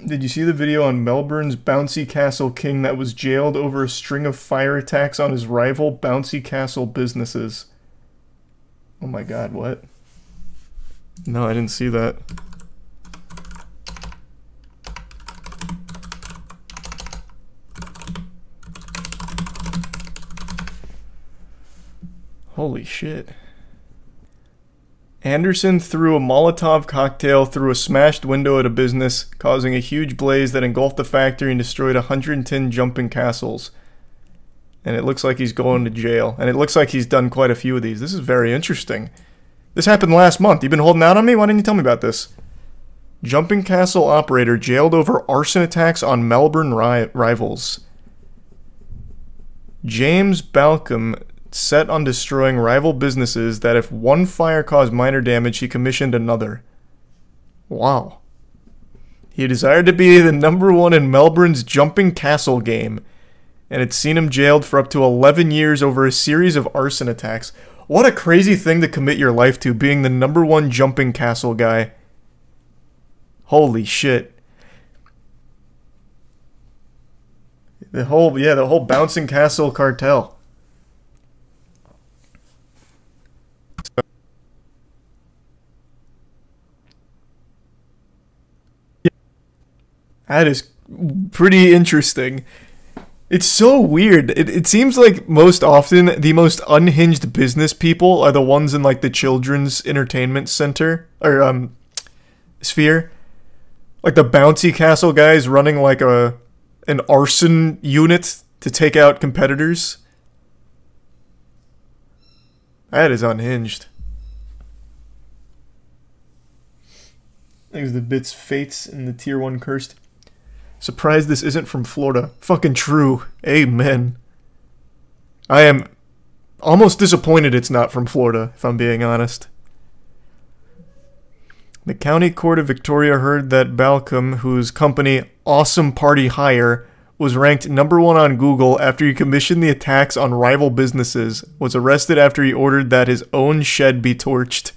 Did you see the video on Melbourne's bouncy castle king that was jailed over a string of fire attacks on his rival bouncy castle businesses? Oh my god, what? No, I didn't see that. Holy shit. Anderson threw a Molotov cocktail through a smashed window at a business, causing a huge blaze that engulfed the factory and destroyed 110 jumping castles. And it looks like he's going to jail. And it looks like he's done quite a few of these. This is very interesting. This happened last month. You've been holding out on me? Why didn't you tell me about this? Jumping castle operator jailed over arson attacks on Melbourne rivals. James Balcom set on destroying rival businesses that if one fire caused minor damage, he commissioned another. Wow. He desired to be the #1 in Melbourne's jumping castle game, and had seen him jailed for up to 11 years over a series of arson attacks. What a crazy thing to commit your life to, being the #1 jumping castle guy. Holy shit. The whole bouncing castle cartel. That is pretty interesting. It's so weird. It seems like most often the most unhinged business people are the ones in like the children's entertainment center or sphere. Like the bouncy castle guys running like an arson unit to take out competitors. That is unhinged. There's the bits fates and the tier 1 cursed. Surprised this isn't from Florida. Fucking true. Amen. I am almost disappointed it's not from Florida, if I'm being honest. The County Court of Victoria heard that Balcom, whose company Awesome Party Hire was ranked #1 on Google after he commissioned the attacks on rival businesses, was arrested after he ordered that his own shed be torched.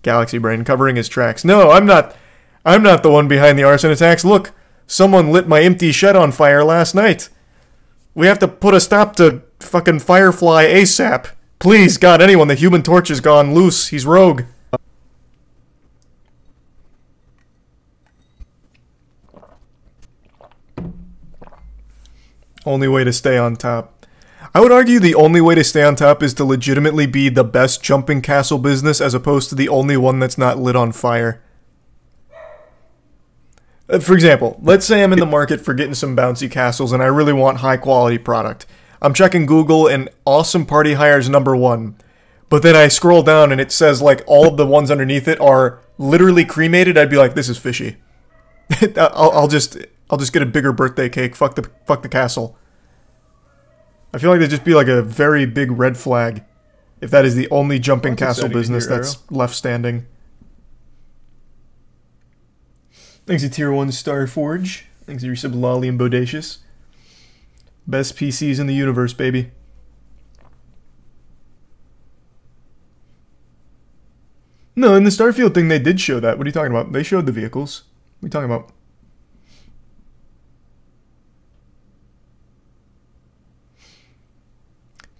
Galaxy Brain covering his tracks. No, I'm not the one behind the arson attacks. Look. Someone lit my empty shed on fire last night. We have to put a stop to fucking Firefly ASAP. Please, God, anyone, the Human Torch has gone loose. He's rogue. Only way to stay on top. I would argue the only way to stay on top is to legitimately be the best jumping castle business as opposed to the only one that's not lit on fire. For example, let's say I'm in the market for getting some bouncy castles and I really want high quality product. I'm checking Google and Awesome Party Hire's #1. But then I scroll down and it says like all of the ones underneath it are literally cremated. I'd be like, this is fishy. I'll just get a bigger birthday cake. Fuck the castle. I feel like there'd just be like a very big red flag if that is the only jumping castle business that's left standing. Thanks to Tier 1 Starforge. Thanks to resub Lolly and Bodacious. Best PCs in the universe, baby. No, in the Starfield thing they did show that. What are you talking about? They showed the vehicles. What are you talking about?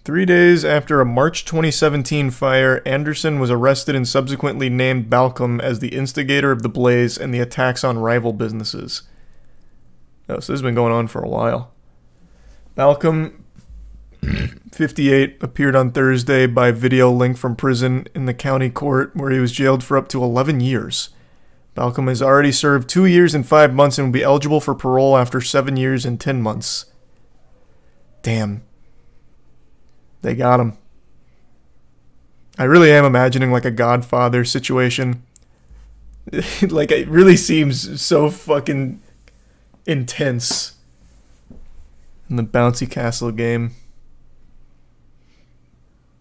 Three days after a March 2017 fire, Anderson was arrested and subsequently named Balcom as the instigator of the blaze and the attacks on rival businesses. Oh, so this has been going on for a while. Balcom, 58, appeared on Thursday by video link from prison in the county court where he was jailed for up to 11 years. Balcom has already served 2 years and 5 months and will be eligible for parole after 7 years and 10 months. Damn. They got him. I really am imagining like a Godfather situation. Like it really seems so fucking intense in the bouncy castle game.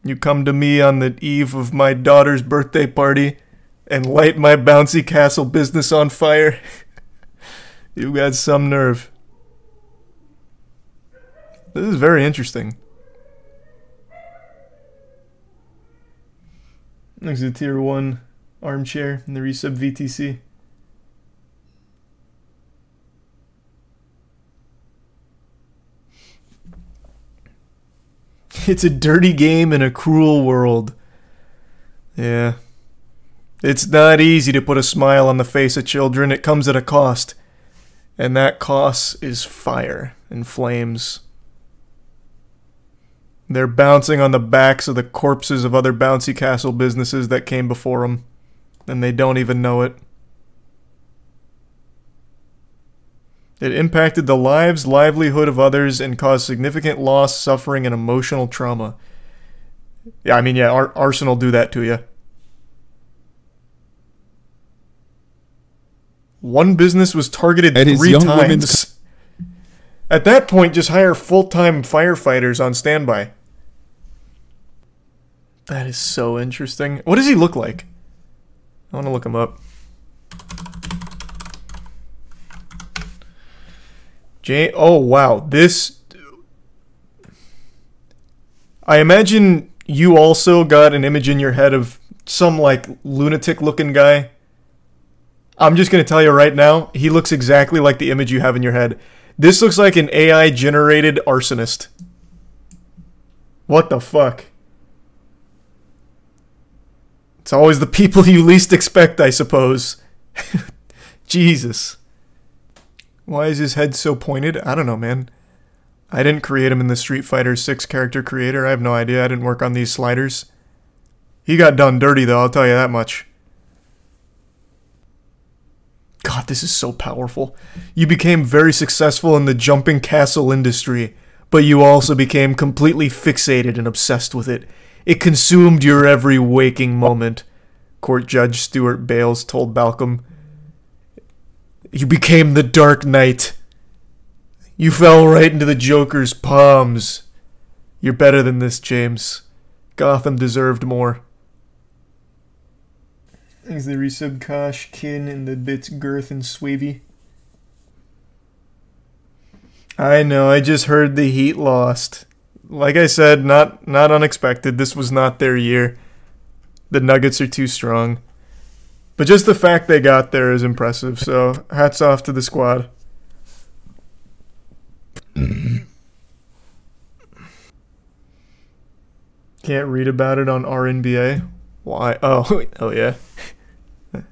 You come to me on the eve of my daughter's birthday party and light my bouncy castle business on fire. You got some nerve. This is very interesting. Next to the Tier 1 armchair in the resub VTC. It's a dirty game in a cruel world. Yeah. It's not easy to put a smile on the face of children. It comes at a cost. And that cost is fire and flames. They're bouncing on the backs of the corpses of other bouncy castle businesses that came before them. And they don't even know it. It impacted the lives, livelihood of others and caused significant loss, suffering, and emotional trauma. Yeah, I mean, yeah, arson will do that to you. One business was targeted 3 times. At that point, just hire full-time firefighters on standby. That is so interesting. What does he look like? I want to look him up. Oh, wow. This... I imagine you also got an image in your head of some, like, lunatic-looking guy. I'm just going to tell you right now, he looks exactly like the image you have in your head. This looks like an AI-generated arsonist. What the fuck? It's always the people you least expect, I suppose. Jesus. Why is his head so pointed? I don't know, man. I didn't create him in the Street Fighter 6 character creator. I have no idea. I didn't work on these sliders. He got done dirty, though, I'll tell you that much. God, this is so powerful. You became very successful in the jumping castle industry, but you also became completely fixated and obsessed with it. It consumed your every waking moment, Court Judge Stuart Bales told Balcom. You became the Dark Knight. You fell right into the Joker's palms. You're better than this, James. Gotham deserved more. Thanks the resub Kosh, Kin, and the bits Girth and Swavey. I know, I just heard the Heat lost. Like I said, not unexpected. This was not their year. The Nuggets are too strong. But just the fact they got there is impressive, so hats off to the squad. Can't read about it on RNBA. Why? Oh yeah.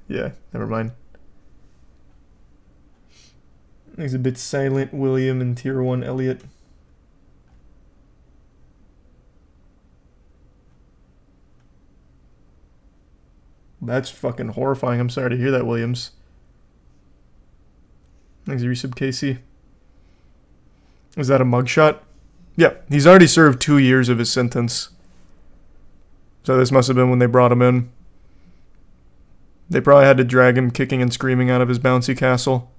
Yeah, never mind. He's a bit silent, William and Tier 1 Elliot. That's fucking horrifying. I'm sorry to hear that, Williams. Thanks, resub Casey. Is that a mugshot? Yeah, he's already served 2 years of his sentence. So this must have been when they brought him in. They probably had to drag him kicking and screaming out of his bouncy castle.